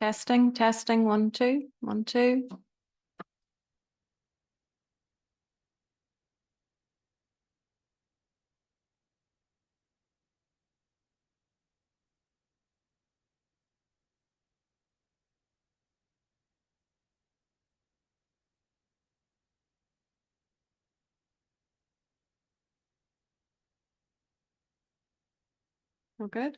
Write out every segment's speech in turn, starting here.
Testing, testing, 1, 2, 1, 2. We're good.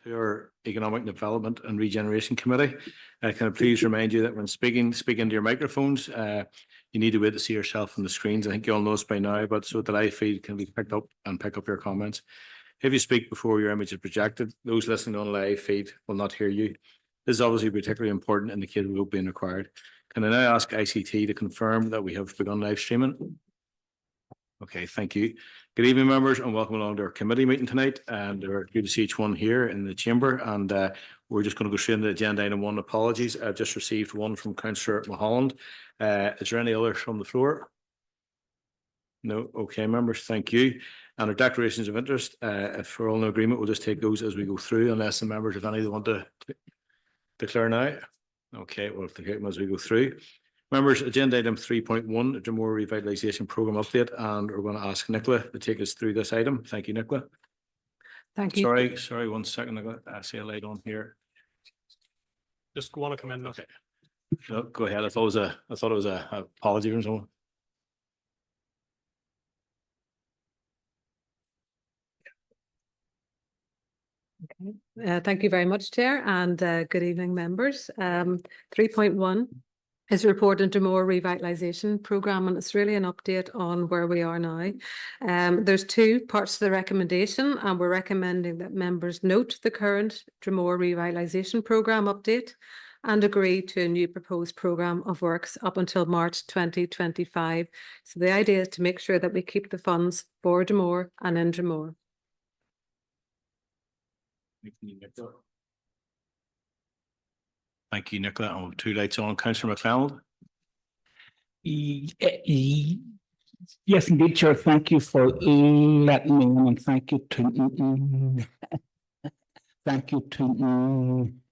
To our Economic Development and Regeneration Committee. Can I please remind you that when speaking to your microphones, you need to wait to see yourself on the screens. I think you all know this by now, but so that the live feed can be picked up and pick up your comments. If you speak before your image is projected, those listening on live feed will not hear you. This is obviously particularly important in the case of vote being required. Can I now ask ICT to confirm that we have begun live streaming? Okay, thank you. Good evening, members, and welcome along to our committee meeting tonight. And we're good to see each one here in the chamber. And we're just going to go straight into agenda item 1. Apologies. I've just received one from Councillor Mulholland. Is there any others from the floor? No. Okay, members, thank you. And our declarations of interest, if we're all in agreement, we'll just take those as we go through, unless the members, if any, they want to declare now. Okay, we'll take them as we go through. Members, agenda item 3.1, Dromore Revitalisation Programme update, and we're going to ask Nicola to take us through this item. Thank you, Nicola. Thank you. Sorry, 1 second. I see a light on here. Just want to come in. Okay. No, go ahead. I thought it was a apology from someone. Okay. Thank you very much, Chair, and good evening, members. 3.1 is a report into more revitalisation programme, and it's really an update on where we are now. There's 2 parts to the recommendation, and we're recommending that members note the current Dromore revitalisation programme update and agree to a new proposed programme of works up until March 2025. So the idea is to make sure that we keep the funds for Dromore and in Dromore. Thank you, Nicola. Oh, 2 lights on. Councillor MacLeod. Yes, indeed, Chair. Thank you for letting me in, and thank you to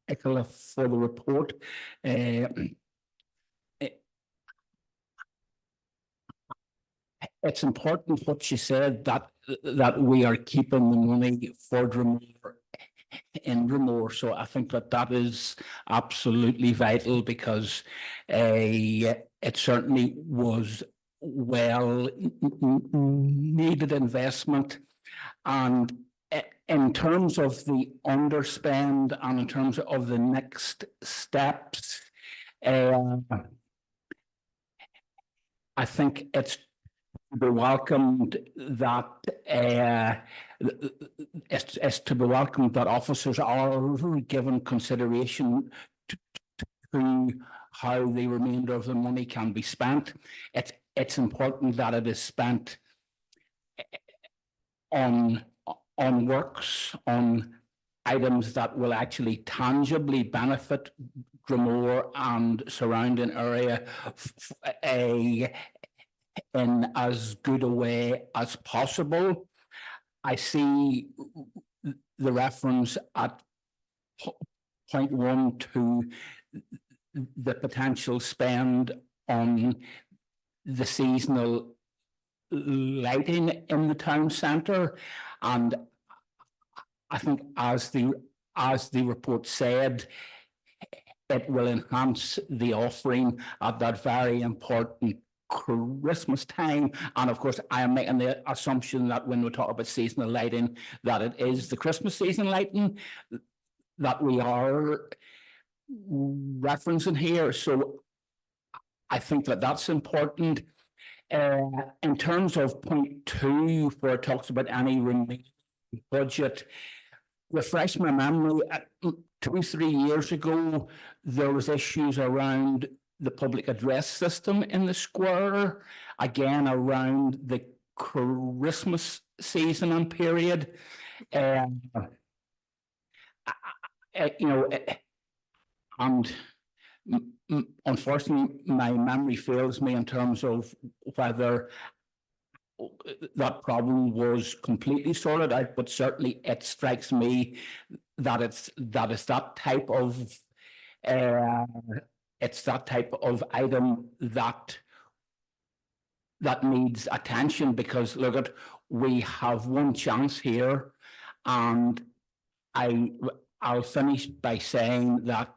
Nicola for the report. It's important what she said, that we are keeping the money for Dromore in Dromore. So I think that is absolutely vital, because it certainly was well needed investment. And in terms of the underspend and in terms of the next steps, I think it's to be welcomed that it's to be welcomed that officers are given consideration to how the remainder of the money can be spent. It's important that it is spent on works, on items that will actually tangibly benefit Dromore and surrounding area in as good a way as possible. I see the reference at point 1 to the potential spend on the seasonal lighting in the town centre, and I think as the report said, it will enhance the offering at that very important Christmas time. And of course, I am making the assumption that when we talk about seasonal lighting, that it is the Christmas season lighting that we are referencing here. So I think that that's important. In terms of point 2, where it talks about any remaining budget, refresh my memory, 2-3 years ago, there was issues around the public address system in the square, again around the Christmas season and period. And unfortunately, my memory fails me in terms of whether that problem was completely sorted out, but certainly it strikes me that it's that type of item that needs attention, because look, we have one chance here, and I'll finish by saying that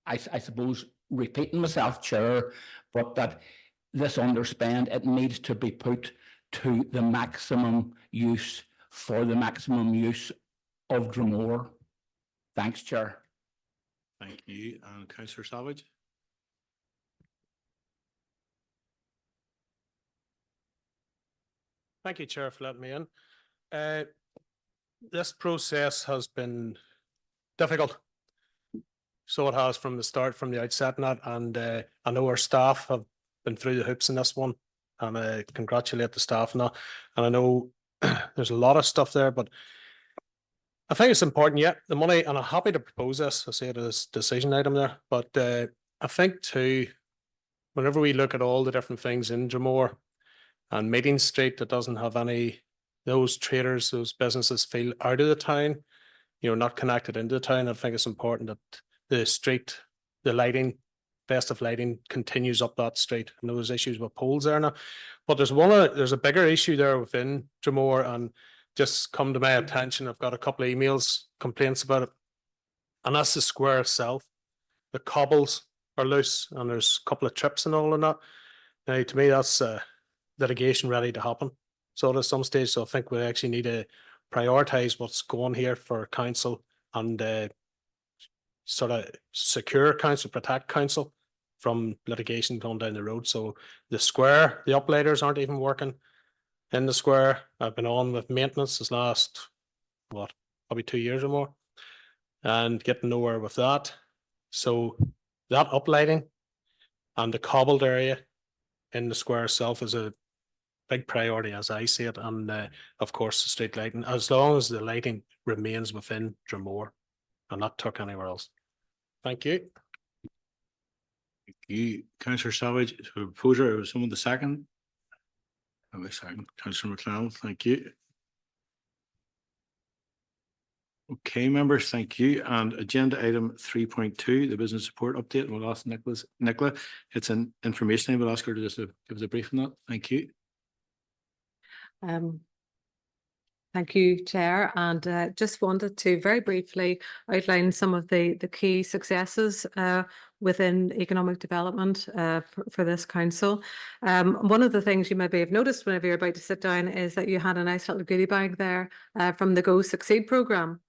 I suppose repeating myself, Chair, but that this underspend, it needs to be put to the maximum use for the maximum use of Dromore. Thanks, Chair. Thank you. And Councillor Savage? Thank you, Chair, for letting me in. This process has been difficult. So it has from the start, from the outset, and that, and I know our staff have been through the hoops in this one, and I congratulate the staff and that. And I know there's a lot of stuff there, but I think it's important, yeah, the money, and I'm happy to propose this. I say it as decision item there, but I think too, whenever we look at all the different things in Dromore and Meeting Street that doesn't have any, those traders, those businesses feel out of the town, you know, not connected into the town. I think it's important that the street, the lighting, festive lighting continues up that street. I know there's issues with poles there now, but there's a bigger issue there within Dromore, and just come to my attention. I've got a couple of emails, complaints about it, and that's the square itself. The cobbles are loose, and there's a couple of trips and all in that. Now, to me, that's litigation ready to happen. So at some stage, so I think we actually need to prioritise what's going here for council, and sort of secure council, protect council from litigation going down the road. So the square, the uplighters aren't even working in the square. I've been on with maintenance this last, what, probably 2 years or more, and getting nowhere with that. So that uplighting and the cobbled area in the square itself is a big priority as I see it, and of course the street lighting, as long as the lighting remains within Dromore and not took anywhere else. Thank you. Thank you. Councillor Savage, the proposer, someone the second? Second. Councillor McLeod, thank you. Okay, members, thank you. And agenda item 3.2, the business support update. And we'll ask Nicola. It's an information. We'll ask her to just give us a brief on that. Thank you. Thank you, Chair, and just wanted to very briefly outline some of the key successes within economic development for this council. One of the things you maybe have noticed whenever you're about to sit down is that you had a nice little goodie bag there from the Go Succeed programme.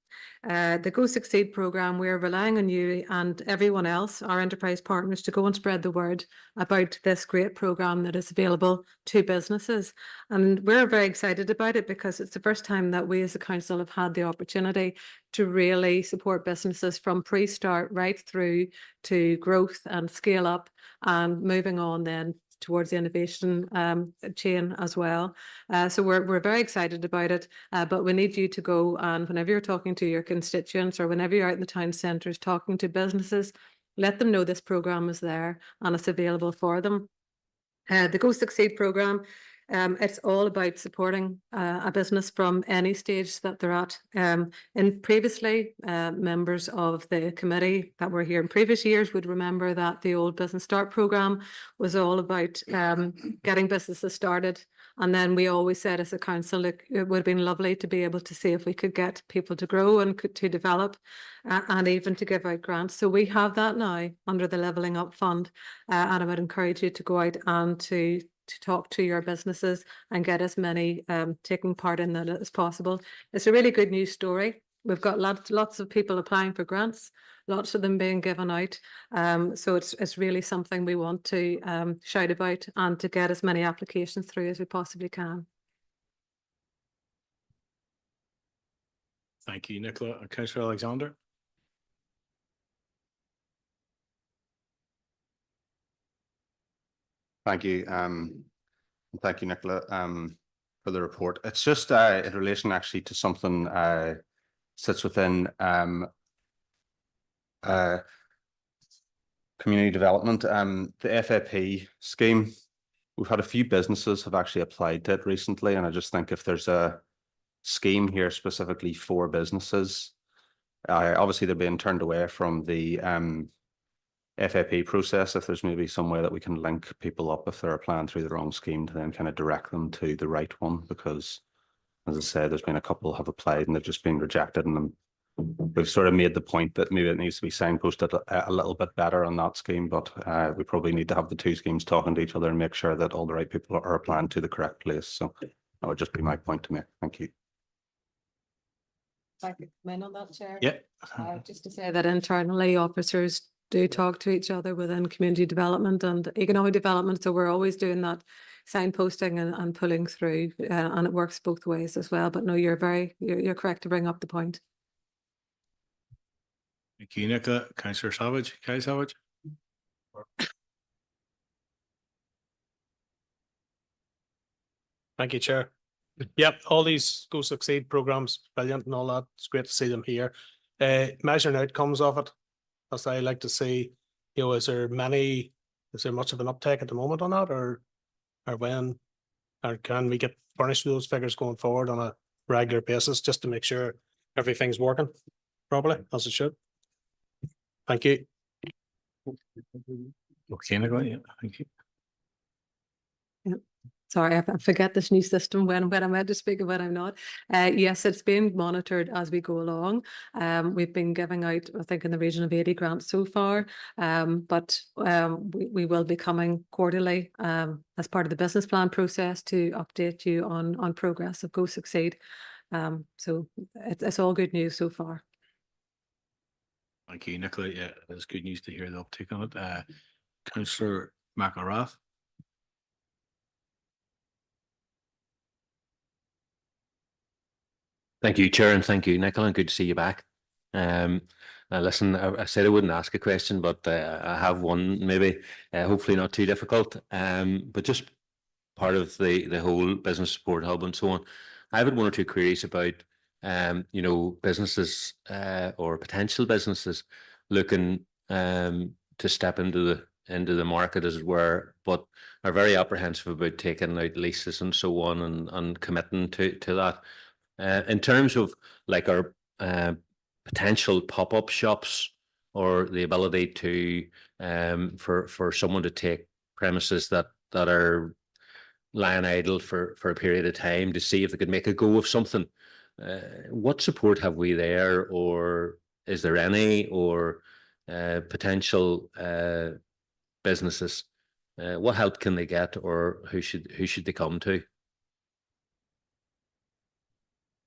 The Go Succeed programme, we're relying on you and everyone else, our enterprise partners, to go and spread the word about this great programme that is available to businesses. And we're very excited about it because it's the first time that we as a council have had the opportunity to really support businesses from pre-start right through to growth and scale up, and moving on then towards the innovation chain as well. So we're very excited about it, but we need you to go, and whenever you're talking to your constituents or whenever you're out in the town centres talking to businesses, let them know this programme is there and it's available for them. The Go Succeed programme, it's all about supporting a business from any stage that they're at. And previously, members of the committee that were here in previous years would remember that the old Business Start programme was all about getting businesses started. And then we always said as a council, it would have been lovely to be able to see if we could get people to grow and to develop and even to give out grants. So we have that now under the Levelling Up Fund. And I would encourage you to go out and to talk to your businesses and get as many taking part in that as possible. It's a really good news story. We've got lots of people applying for grants, lots of them being given out. So it's really something we want to shout about and to get as many applications through as we possibly can. Thank you, Nicola. And Councillor Alexander. Thank you. Thank you, Nicola, for the report. It's just in relation actually to something sits within community development. The FAP scheme, we've had a few businesses have actually applied to it recently, and I just think if there's a scheme here specifically for businesses, obviously they're being turned away from the FAP process. If there's maybe some way that we can link people up if they're applying through the wrong scheme to then kind of direct them to the right one, because as I said, there's been a couple have applied and they've just been rejected, and we've sort of made the point that maybe it needs to be signposted a little bit better on that scheme, but we probably need to have the two schemes talking to each other and make sure that all the right people are applying to the correct place. So that would just be my point to make. Thank you. If I could come in on that, Chair. Yeah. Just to say that internally, officers do talk to each other within community development and economic development. So we're always doing that signposting and pulling through, and it works both ways as well. But no, you're correct to bring up the point. Thank you, Nicola. Councillor Savage, Kai Savage. Thank you, Chair. Yep, all these Go Succeed programs, brilliant and all that. It's great to see them here. Measuring outcomes of it, as I like to see, you know, is there much of an uptake at the moment on that, or when, or can we get furnished with those figures going forward on a regular basis just to make sure everything's working properly as it should? Thank you. Okay, Nicola, yeah, thank you. Sorry, I forget this new system when I'm meant to speak and when I'm not. Yes, it's being monitored as we go along. We've been giving out, I think, in the region of 80 grants so far, but we will be coming quarterly as part of the business plan process to update you on progress of Go Succeed. So it's all good news so far. Thank you, Nicola. Yeah, it's good news to hear the uptake on it. Councillor McElrath. Thank you, Chair, and thank you, Nicola, and good to see you back. Listen, I said I wouldn't ask a question, but I have one, maybe, hopefully not too difficult, but just part of the whole business support hub and so on. I have one or two queries about, you know, businesses or potential businesses looking to step into the market, as it were, but are very apprehensive about taking out leases and so on and committing to that. In terms of like our potential pop-up shops or the ability to for someone to take premises that are lying idle for a period of time to see if they could make a go of something. What support have we there, or is there any, or potential businesses? What help can they get, or who should they come to?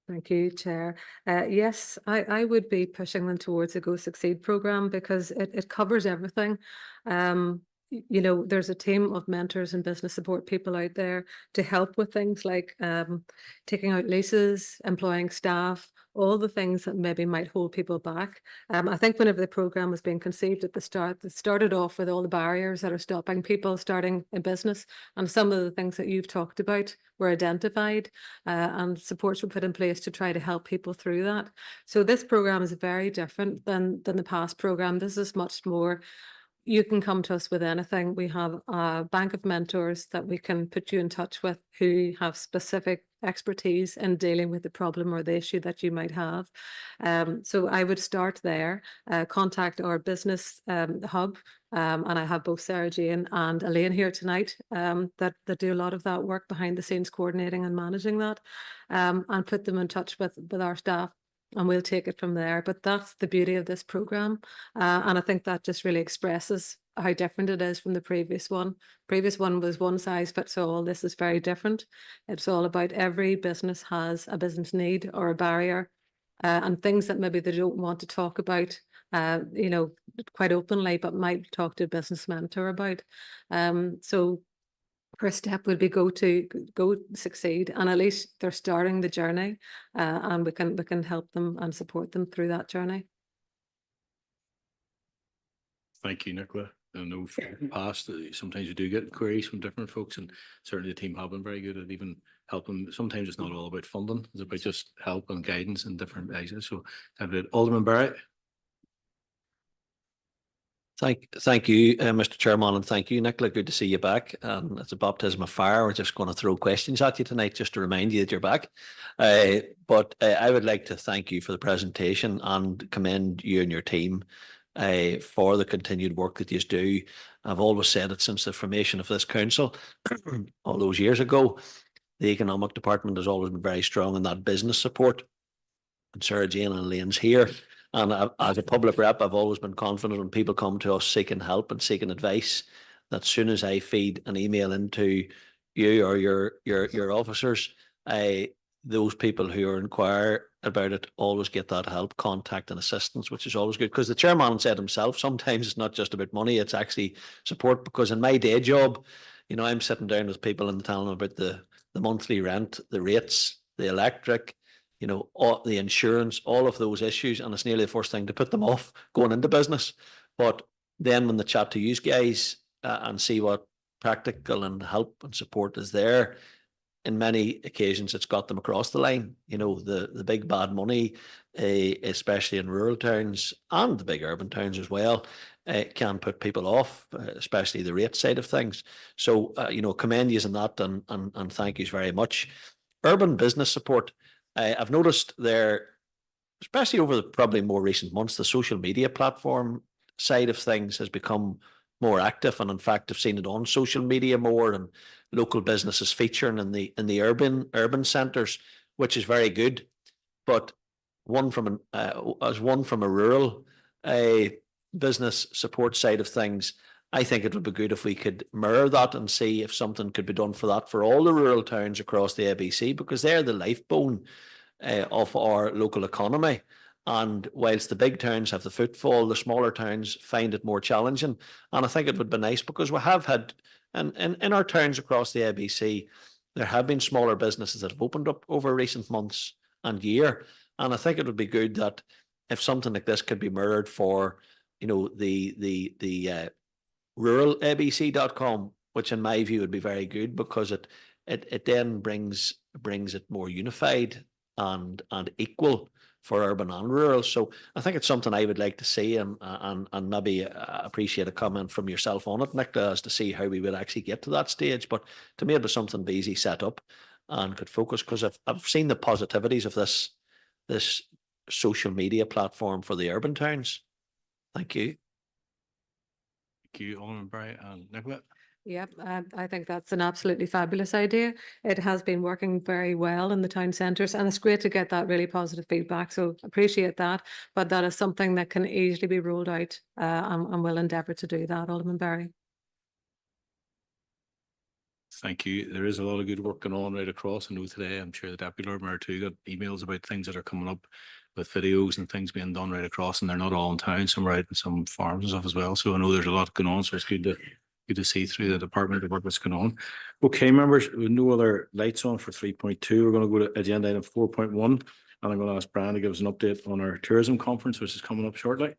Thank you, Chair. Yes, I would be pushing them towards the Go Succeed programme because it covers everything. You know, there's a team of mentors and business support people out there to help with things like taking out leases, employing staff, all the things that maybe might hold people back. I think whenever the programme was being conceived at the start, it started off with all the barriers that are stopping people starting a business, and some of the things that you've talked about were identified and supports were put in place to try to help people through that. So this programme is very different than the past programme. This is much more, you can come to us with anything. We have a bank of mentors that we can put you in touch with who have specific expertise in dealing with the problem or the issue that you might have. So I would start there, contact our business hub, and I have both Sarah Jane and Elaine here tonight that do a lot of that work behind the scenes, coordinating and managing that, and put them in touch with our staff. And we'll take it from there. But that's the beauty of this programme. And I think that just really expresses how different it is from the previous one. Previous one was one size fits all. This is very different. It's all about every business has a business need or a barrier and things that maybe they don't want to talk about, you know, quite openly, but might talk to a business mentor about. So first step would be Go Succeed, and at least they're starting the journey, and we can help them and support them through that journey. Thank you, Nicola. I know from the past sometimes you do get queries from different folks, and certainly the team have been very good at even helping. Sometimes it's not all about funding; it's about just help and guidance in different areas. So, Alderman Barrett. Thank you, Mr. Chairman, and thank you, Nicola. Good to see you back. It's a baptism of fire. We're just going to throw questions at you tonight just to remind you that you're back. But I would like to thank you for the presentation and commend you and your team for the continued work that you do. I've always said it since the formation of this council all those years ago. The economic department has always been very strong in that business support. And Sarah Jane and Elaine's here. And as a public rep, I've always been confident when people come to us seeking help and seeking advice, that as soon as I feed an email into you or your officers, those people who inquire about it always get that help, contact and assistance, which is always good. Because the chairman said himself, sometimes it's not just about money, it's actually support. Because in my day job, you know, I'm sitting down with people and telling them about the monthly rent, the rates, the electric, you know, all the insurance, all of those issues. And it's nearly the first thing to put them off going into business. But then when they chat to you guys and see what practical and help and support is there, in many occasions it's got them across the line. You know, the big bad money, especially in rural towns and the big urban towns as well, can put people off, especially the rate side of things. So, you know, commend you on that, and thank you very much. Urban business support. I've noticed there, especially over the probably more recent months, the social media platform side of things has become more active, and in fact I've seen it on social media more, and local businesses featuring in the urban centres, which is very good. But as one from a rural business support side of things, I think it would be good if we could mirror that and see if something could be done for that for all the rural towns across the ABC, because they're the lifebone of our local economy. And whilst the big towns have the footfall, the smaller towns find it more challenging. And I think it would be nice, because we have had, and in our towns across the ABC, there have been smaller businesses that have opened up over recent months and year. And I think it would be good that if something like this could be mirrored for, you know, the ruralabc.com, which in my view would be very good, because it then brings it more unified and equal for urban and rural. So I think it's something I would like to see, and maybe appreciate a comment from yourself on it, Nicola, as to see how we would actually get to that stage. But to me, it was something be easy set up and could focus, because I've seen the positivities of this social media platform for the urban towns. Thank you. Thank you, Alderman Barry and Nicola. Yep, I think that's an absolutely fabulous idea. It has been working very well in the town centres, and it's great to get that really positive feedback. So appreciate that. But that is something that can easily be rolled out, and we'll endeavour to do that, Alderman Barry. Thank you. There is a lot of good work going on right across. I know today, I'm sure the Deputy Lord Mayor too got emails about things that are coming up with videos and things being done right across, and they're not all in town, some are out in some farms and stuff as well. So I know there's a lot going on, so it's good to see through the department the work that's going on. Okay, members, with no other lights on for 3.2, we're going to go to agenda item 4.1, and I'm going to ask Brian to give us an update on our tourism conference, which is coming up shortly.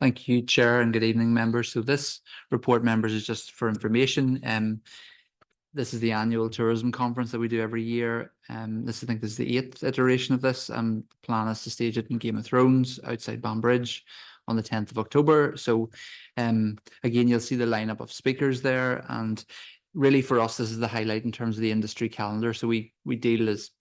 Thank you, Chair, and good evening, members. So this report, members, is just for information. This is the annual tourism conference that we do every year. I think this is the 8th iteration of this. The plan is to stage it in Game of Thrones outside Banbridge on the 10th of October. So again, you'll see the lineup of speakers there, and really for us, this is the highlight in terms of the industry calendar. So we deal, as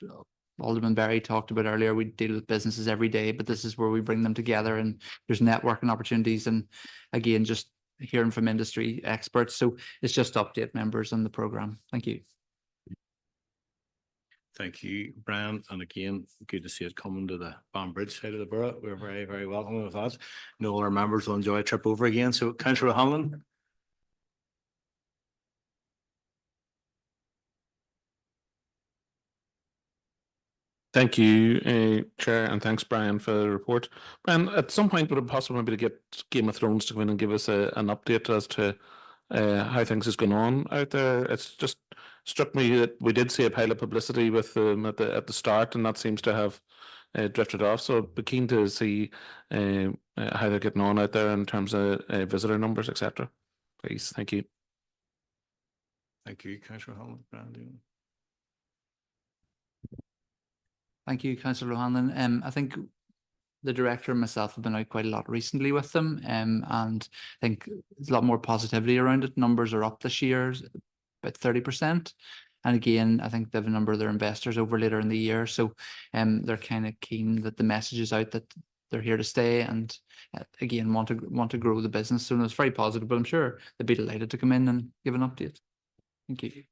Alderman Barry talked about earlier, we deal with businesses every day, but this is where we bring them together, and there's networking opportunities, and again, just hearing from industry experts. So it's just to update members on the programme. Thank you. Thank you, Brian. And again, good to see it coming to the Banbridge side of the borough. We're very, very welcome with that. No, all our members will enjoy a trip over again. So, Councillor O'Hanlon. Thank you, Chair, and thanks, Brian, for the report. Brian, at some point, would it be possible maybe to get Game of Thrones to come in and give us an update as to how things is going on out there? It's just struck me that we did see a pile of publicity with them at the start, and that seems to have drifted off. So I'd be keen to see how they're getting on out there in terms of visitor numbers, etc. Please, thank you. Thank you, Councillor O'Hanlon. Brian, Thank you, Councillor O'Hanlon. I think the director and myself have been out quite a lot recently with them, and I think there's a lot more positivity around it. Numbers are up this year, about 30%. And again, I think they have a number of their investors over later in the year. So they're kind of keen that the message is out that they're here to stay, and again, want to grow the business. So it's very positive, but I'm sure they'd be delighted to come in and give an update. Thank you.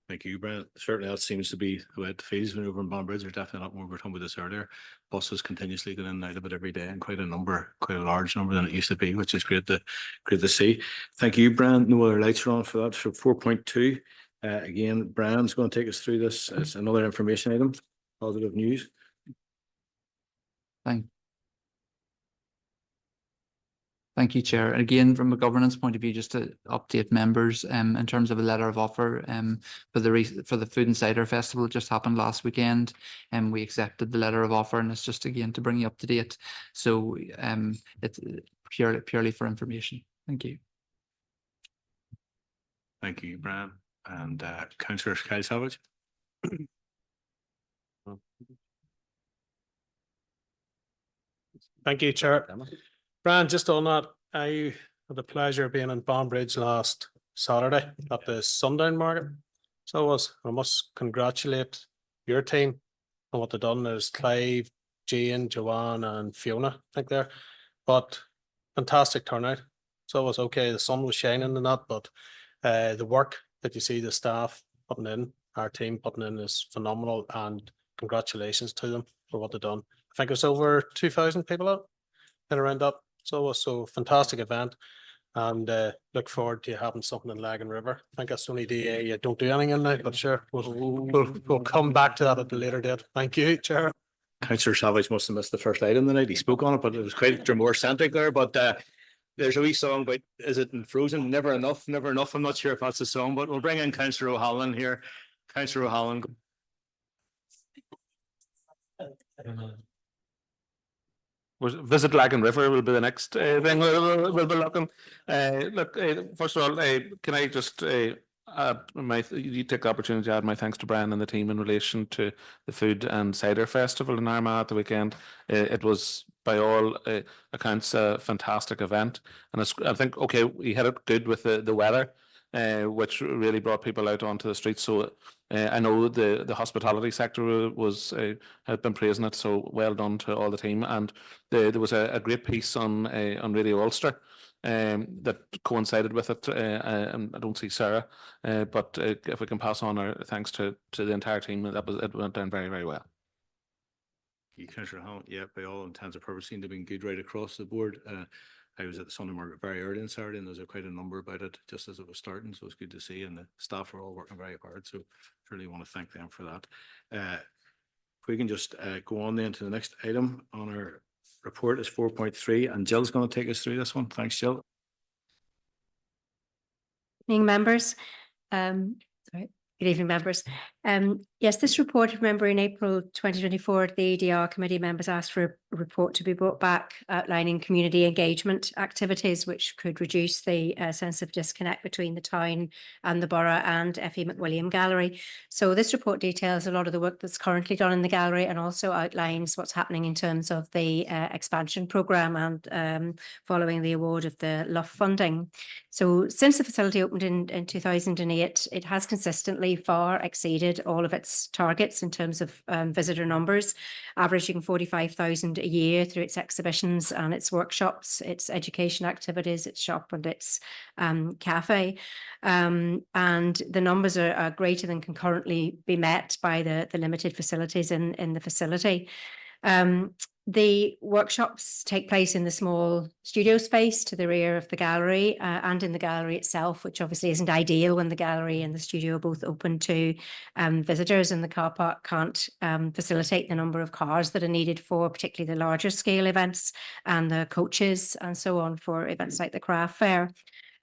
Thank you, Brian. Certainly that seems to be the way it feels when over in Banbridge. There's definitely a lot more. We were talking about this earlier. Buses continuously going in and out of it every day, and quite a large number than it used to be, which is great to see. Thank you, Brian. No other lights are on for that. So 4.2, Again, Brian's going to take us through this. It's another information item, positive news. Thank you, Chair. And again, from a governance point of view, just to update members in terms of a letter of offer for the Food and Cider Festival that just happened last weekend, and we accepted the letter of offer, and it's just again to bring you up to date. So it's purely for information. Thank you. Thank you, Brian. And Councillor Kyle Savage. Thank you, Chair. Brian, just on that, I had the pleasure of being in Banbridge last Saturday at the Sundown Market. So I must congratulate your team on what they've done. There's Clive, Jane, Joanne and Fiona, I think there. But fantastic turnout. So it was okay, the sun was shining and that, but the work that you see the staff putting in, our team putting in, is phenomenal, and congratulations to them for what they've done. I think it was over 2,000 people out and around that. So it was a fantastic event, and look forward to having something in Lagan River. I think that's the only day you don't do anything in now, but sure, we'll come back to that at a later date. Thank you, Chair. Councillor Savage must have missed the first item the night. He spoke on it, but it was quite Dromore centric there. But there's a wee song about, is it in Frozen? Never enough, never enough. I'm not sure if that's the song, but we'll bring in Councillor O'Halloran here. Councillor O'Halloran. Visit Lagan River will be the next thing we'll be looking. Look, first of all, can I just you take the opportunity to add my thanks to Brian and the team in relation to the Food and Cider Festival in Armagh at the weekend. It was, by all accounts, a fantastic event, and I think we had it good with the weather, which really brought people out onto the streets. So I know the hospitality sector had been praising it, so well done to all the team. And there was a great piece on Radio Ulster that coincided with it, and I don't see Sarah, but if we can pass on our thanks to the entire team, it went down very, very well. Councillor O'Halloran, yeah, by all intents and purposes, seemed to have been good right across the board. I was at the Sunday Market very early on Saturday, and there was quite a number about it just as it was starting, so it's good to see, and the staff were all working very hard, so really want to thank them for that. If we can just go on then to the next item on our report is 4.3, and Jill's going to take us through this one. Thanks, Jill. Evening, members. Good evening, members. Yes, this report, remember in April 2024, the ADR committee members asked for a report to be brought back outlining community engagement activities which could reduce the sense of disconnect between the town and the borough and F.E. McWilliam Gallery. So this report details a lot of the work that's currently done in the gallery and also outlines what's happening in terms of the expansion programme and following the award of the LUF funding. So since the facility opened in 2008, it has consistently far exceeded all of its targets in terms of visitor numbers, averaging 45,000 a year through its exhibitions and its workshops, its education activities, its shop and its cafe. And the numbers are greater than can currently be met by the limited facilities in the facility. The workshops take place in the small studio space to the rear of the gallery and in the gallery itself, which obviously isn't ideal when the gallery and the studio are both open to visitors, and the car park can't facilitate the number of cars that are needed for particularly the larger scale events and the coaches and so on for events like the craft fair.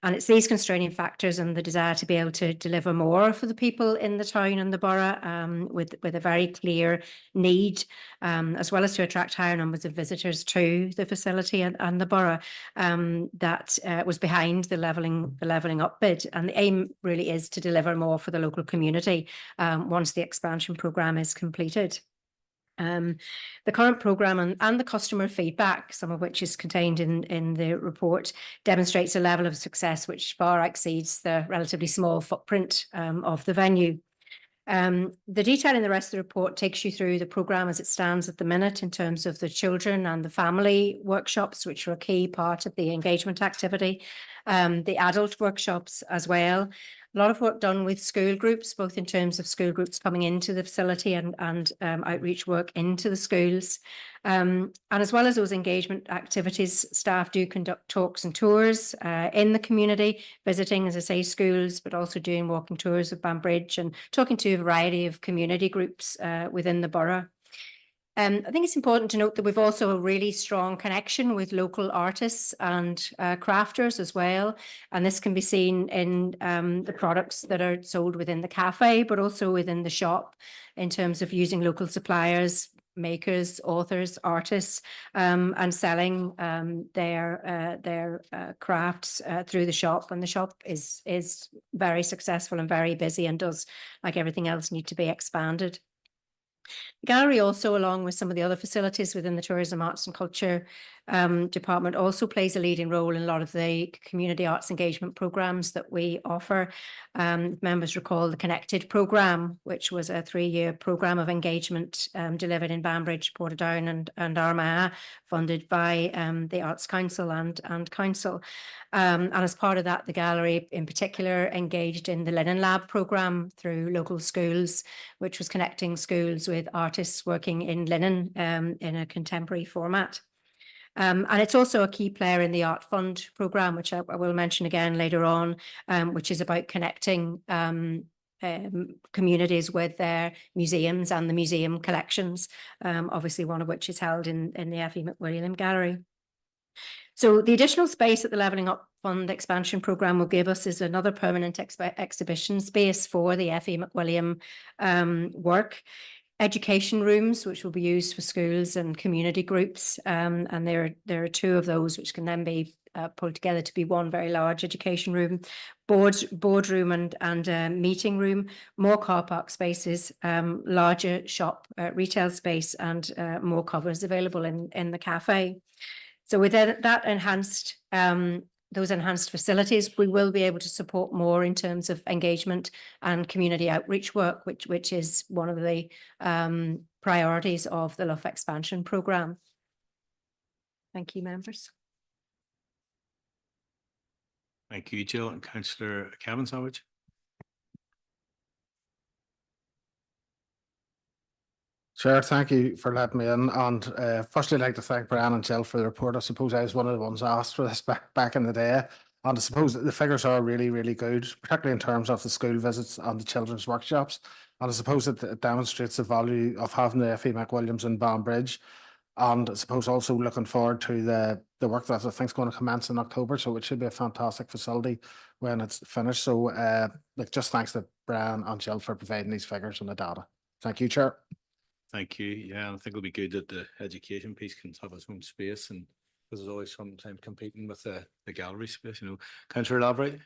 And it's these constraining factors and the desire to be able to deliver more for the people in the town and the borough with a very clear need, as well as to attract higher numbers of visitors to the facility and the borough, that was behind the levelling up bid. And the aim really is to deliver more for the local community once the expansion programme is completed. The current programme and the customer feedback, some of which is contained in the report, demonstrates a level of success which far exceeds the relatively small footprint of the venue. The detail in the rest of the report takes you through the programme as it stands at the minute in terms of the children and the family workshops, which are a key part of the engagement activity, the adult workshops as well, A lot of work done with school groups, both in terms of school groups coming into the facility and outreach work into the schools. And as well as those engagement activities, staff do conduct talks and tours in the community, visiting, as I say, schools, but also doing walking tours of Banbridge and talking to a variety of community groups within the borough. I think it's important to note that we've also a really strong connection with local artists and crafters as well. And this can be seen in the products that are sold within the cafe, but also within the shop in terms of using local suppliers, makers, authors, artists, and selling their crafts through the shop. And the shop is very successful and very busy and does, like everything else, need to be expanded. The gallery also, along with some of the other facilities within the Tourism, Arts and Culture department, also plays a leading role in a lot of the community arts engagement programmes that we offer. Members recall the Connected programme, which was a 3-year programme of engagement delivered in Banbridge, Portadown and Armagh, funded by the Arts Council and Council. And as part of that, the gallery in particular engaged in the Linen Lab programme through local schools, which was connecting schools with artists working in linen in a contemporary format. And it's also a key player in the Art Fund programme, which I will mention again later on, which is about connecting communities with their museums and the museum collections, obviously one of which is held in the F.E. McWilliam Gallery. So the additional space that the Levelling Up Fund expansion programme will give us is another permanent exhibition space for the F.E. McWilliam work. Education rooms, which will be used for schools and community groups. And there are 2 of those, which can then be pulled together to be one very large education room, boardroom and meeting room, more car park spaces, larger shop retail space, and more covers available in the cafe. So with that enhanced, those enhanced facilities, we will be able to support more in terms of engagement and community outreach work, which is one of the priorities of the LUF expansion programme. Thank you, members. Thank you, Jill. And Councillor Cavan-Savage. Chair, thank you for letting me in. And firstly, I'd like to thank Brian and Jill for the report. I suppose I was one of the ones asked for this back in the day. And I suppose the figures are really, really good, particularly in terms of the school visits and the children's workshops. And I suppose it demonstrates the value of having the F.E. McWilliams in Banbridge. And I suppose also looking forward to the work that I think is going to commence in October. So it should be a fantastic facility when it's finished. So just thanks to Brian and Jill for providing these figures and the data. Thank you, Chair. Thank you. Yeah, I think it'll be good that the education piece can have its own space, and because there's always sometimes competing with the gallery space, Councillor Lavery.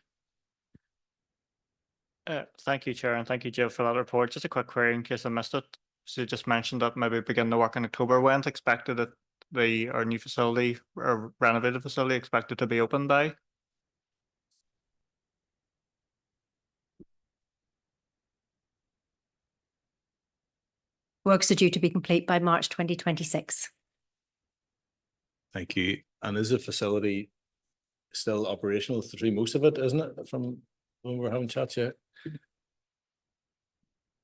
Thank you, Chair, and thank you, Jill, for that report. Just a quick query in case I missed it. So you just mentioned that maybe begin the work in October. When's expected that our new facility or renovated facility expected to be open by? Works are due to be complete by March 2026. Thank you. And is the facility still operational through most of it, isn't it, from when we're having chats yet?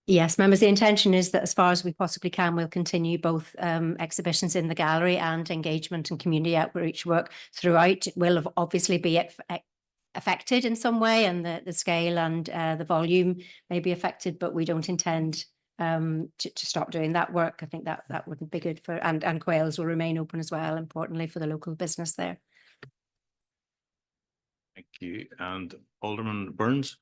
Yes, members, the intention is that as far as we possibly can, we'll continue both exhibitions in the gallery and engagement and community outreach work throughout. It will obviously be affected in some way, and the scale and the volume may be affected, but we don't intend to stop doing that work. I think that wouldn't be good for, and Quails will remain open as well, importantly for the local business there. Thank you. And Alderman Burns.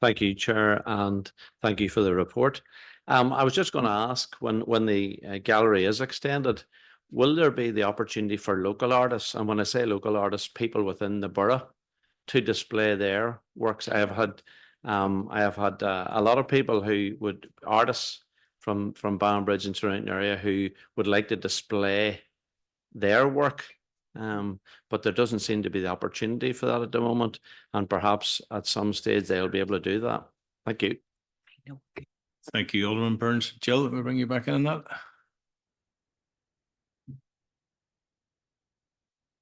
Thank you, Chair, and thank you for the report. I was just going to ask, when the gallery is extended, will there be the opportunity for local artists? And when I say local artists, people within the borough, to display their works. I have had a lot of people artists from Banbridge and surrounding area who would like to display their work, but there doesn't seem to be the opportunity for that at the moment, and perhaps at some stage they'll be able to do that. Thank you. Thank you, Alderman Burns. Jill, let me bring you back in on that.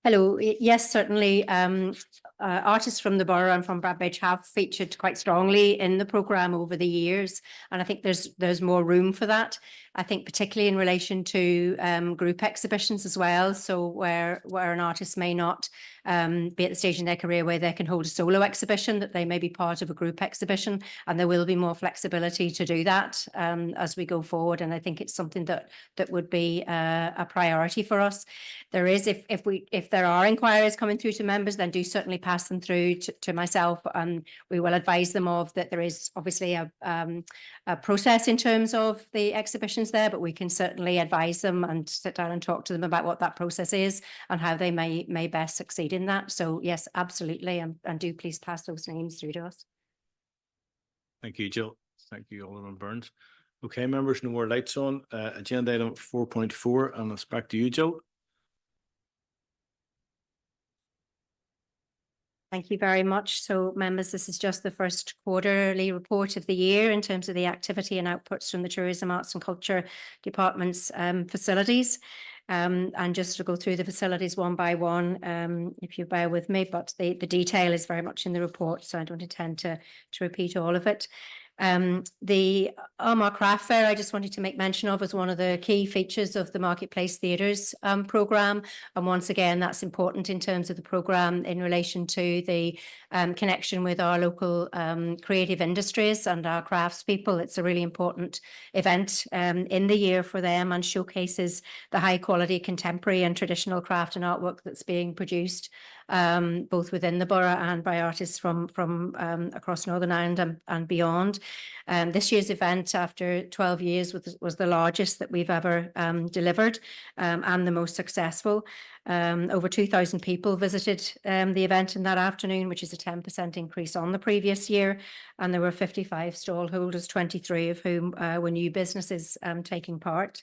Hello, yes, certainly. Artists from the Borough and from Banbridge have featured quite strongly in the programme over the years, and I think there's more room for that. I think particularly in relation to group exhibitions as well. So where an artist may not be at the stage in their career where they can hold a solo exhibition, that they may be part of a group exhibition, and there will be more flexibility to do that as we go forward. And I think it's something that would be a priority for us. There is, if there are inquiries coming through to members, then do certainly pass them through to myself, and we will advise them of that. There is obviously a process in terms of the exhibitions there, but we can certainly advise them and sit down and talk to them about what that process is and how they may best succeed in that. So yes, absolutely, and do please pass those names through to us. Thank you, Jill. Thank you, Alderman Burns. Okay, members, no more lights on. Agenda item 4.4, and it's back to you, Jill. Thank you very much. So members, this is just the first quarterly report of the year in terms of the activity and outputs from the Tourism, Arts and Culture Department's facilities. And just to go through the facilities one by one, if you bear with me, but the detail is very much in the report, so I don't intend to repeat all of it. The Armagh Craft Fair, I just wanted to make mention of as one of the key features of the Marketplace Theatres programme. And once again, that's important in terms of the programme in relation to the connection with our local creative industries and our craftspeople. It's a really important event in the year for them, and showcases the high quality contemporary and traditional craft and artwork that's being produced both within the borough and by artists from across Northern Ireland and beyond. This year's event, after 12 years, was the largest that we've ever delivered and the most successful. Over 2,000 people visited the event in that afternoon, which is a 10% increase on the previous year. And there were 55 stall holders, 23 of whom were new businesses taking part.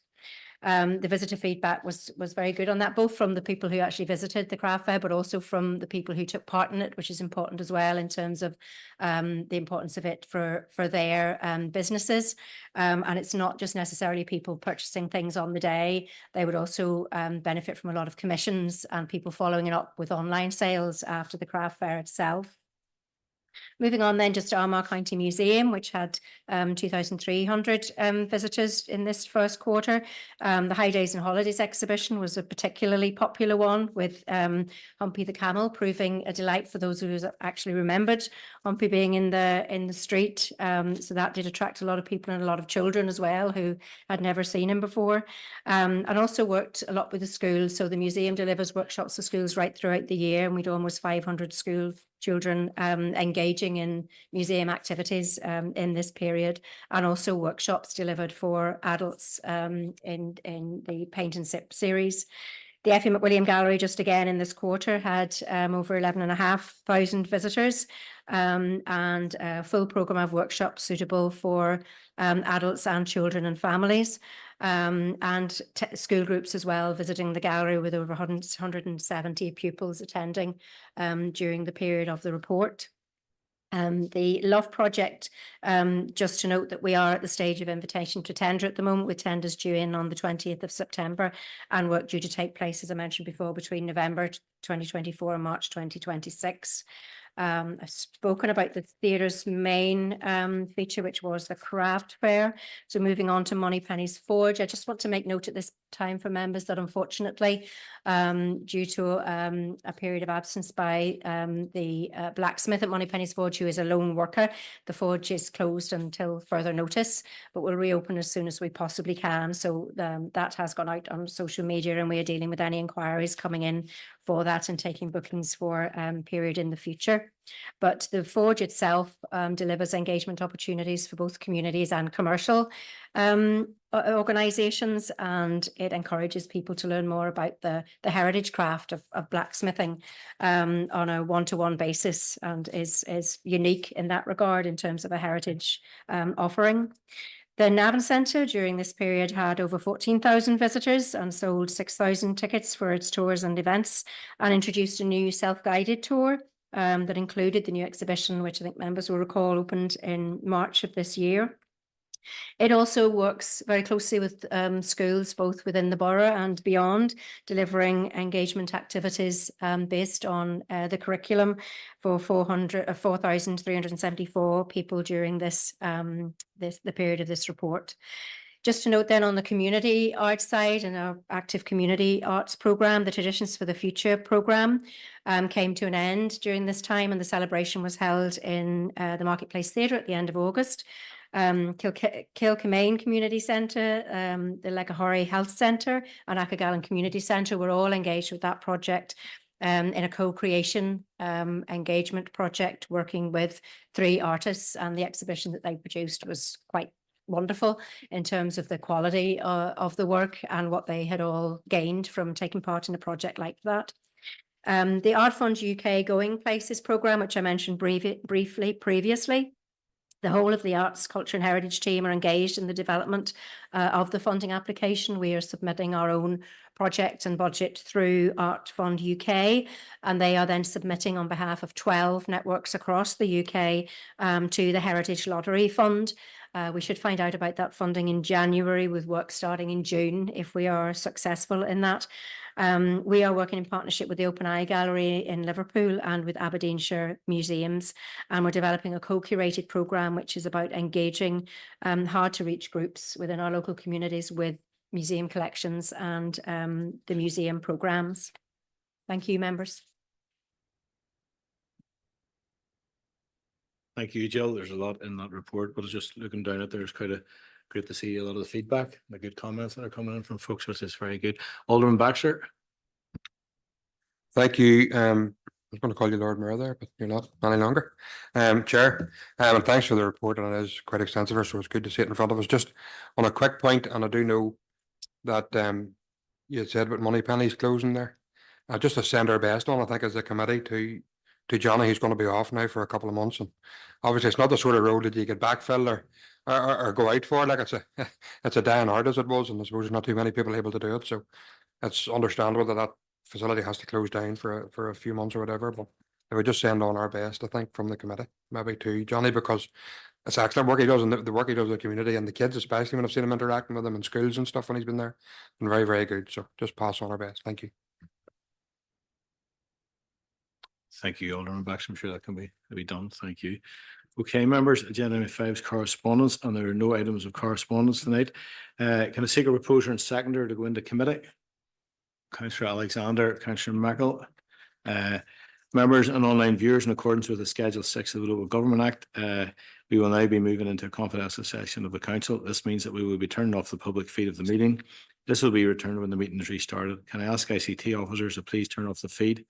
The visitor feedback was very good on that, both from the people who actually visited the craft fair, but also from the people who took part in it, which is important as well in terms of the importance of it for their businesses. And it's not just necessarily people purchasing things on the day. They would also benefit from a lot of commissions and people following it up with online sales after the craft fair itself. Moving on then just to Armagh County Museum, which had 2,300 visitors in this first quarter. The High Days and Holidays exhibition was a particularly popular one, with Humpy the Camel proving a delight for those who actually remembered Humpy being in the street. So that did attract a lot of people and a lot of children as well who had never seen him before. And also worked a lot with the schools. So the museum delivers workshops for schools right throughout the year, and we'd almost 500 school children engaging in museum activities in this period, and also workshops delivered for adults in the Paint and Sip series. The Effie McWilliam Gallery, just again in this quarter, had over 11,500 visitors and a full programme of workshops suitable for adults and children and families. And school groups as well, visiting the gallery, with over 170 pupils attending during the period of the report. The Love Project, just to note that we are at the stage of invitation to tender at the moment, with tenders due in on the 20th of September, and work due to take place, as I mentioned before, between November 2024 and March 2026. I've spoken about the theatre's main feature, which was the craft fair. So moving on to Moneypenny's Forge, I just want to make note at this time for members that unfortunately, due to a period of absence by the blacksmith at Moneypenny's Forge, who is a lone worker, the forge is closed until further notice, but will reopen as soon as we possibly can. So that has gone out on social media, and we are dealing with any inquiries coming in for that and taking bookings for period in the future. But the forge itself delivers engagement opportunities for both communities and commercial organisations, and it encourages people to learn more about the heritage craft of blacksmithing on a one-to-one basis, and is unique in that regard in terms of a heritage offering. The Navan Centre during this period had over 14,000 visitors and sold 6,000 tickets for its tours and events, and introduced a new self-guided tour that included the new exhibition, which I think members will recall opened in March of this year. It also works very closely with schools, both within the borough and beyond, delivering engagement activities based on the curriculum for 4,374 people during this the period of this report. Just to note then on the community arts side and our active community arts programme, the Traditions for the Future programme came to an end during this time, and the celebration was held in the Marketplace Theatre at the end of August. Kilcamaine Community Centre, the Legahorry Health Centre and Accagallen Community Centre were all engaged with that project in a co-creation engagement project working with 3 artists, and the exhibition that they produced was quite wonderful in terms of the quality of the work and what they had all gained from taking part in a project like that. The Art Fund UK Going Places programme, which I mentioned briefly previously, the whole of the Arts, Culture and Heritage team are engaged in the development of the funding application. We are submitting our own project and budget through Art Fund UK, and they are then submitting on behalf of 12 networks across the UK to the Heritage Lottery Fund. We should find out about that funding in January, with work starting in June if we are successful in that. We are working in partnership with the Open Eye Gallery in Liverpool and with Aberdeenshire Museums, and we're developing a co-curated programme which is about engaging hard to reach groups within our local communities with museum collections and the museum programmes. Thank you, members. Thank you, Jill. There's a lot in that report, but I was just looking down at there. It's quite great to see a lot of the feedback and the good comments that are coming in from folks, which is very good. Alderman Baxter. Thank you. I was going to call you Lord Mayor there, but you're not any longer. Chair, and thanks for the report, and it is quite extensive, so it's good to see it in front of us. Just on a quick point, and I do know that you had said about Moneypenny's closing there. Just to send our best on, I think, as a committee to Johnny, who's going to be off now for a couple of months, and obviously it's not the sort of road that you get backfill or go out for. Like it's a dying art as it was, and I suppose there's not too many people able to do it, so it's understandable that facility has to close down for a few months or whatever. But I would just send on our best, I think, from the committee, maybe to Johnny, because it's excellent work he does, and the work he does in the community and the kids, especially when I've seen him interacting with them in schools and stuff when he's been there, and very, very good. So just pass on our best. Thank you. Thank you, Alderman Baxter. I'm sure that can be done. Thank you. Okay, members, agenda item 5 is correspondence, and there are no items of correspondence tonight. Can I seek a proposer and seconder to go into committee? Councillor Alexander, Councillor Michael. Members and online viewers, in accordance with the Schedule 6 of the Local Government Act, we will now be moving into a confidential session of the council. This means that we will be turning off the public feed of the meeting. This will be returned when the meeting is restarted. Can I ask ICT officers to please turn off the feed?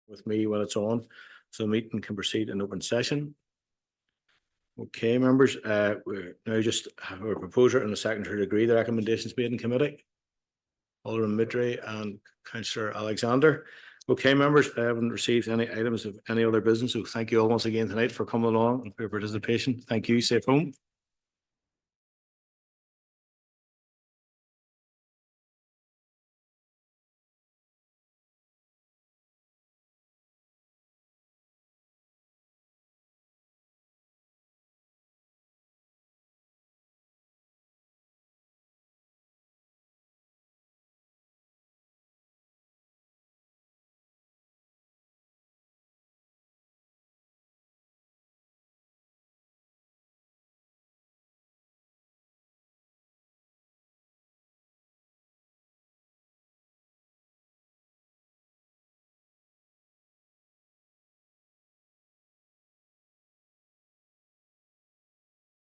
with me when it's on, so meeting can proceed in open session. Okay, members, we're now just have a proposer and a secretary to agree the recommendations made in committee. Alderman Midry and Councillor Alexander. Okay, members, I haven't received any items of any other business, so thank you all once again tonight for coming along and for your participation. Thank you. Safe home.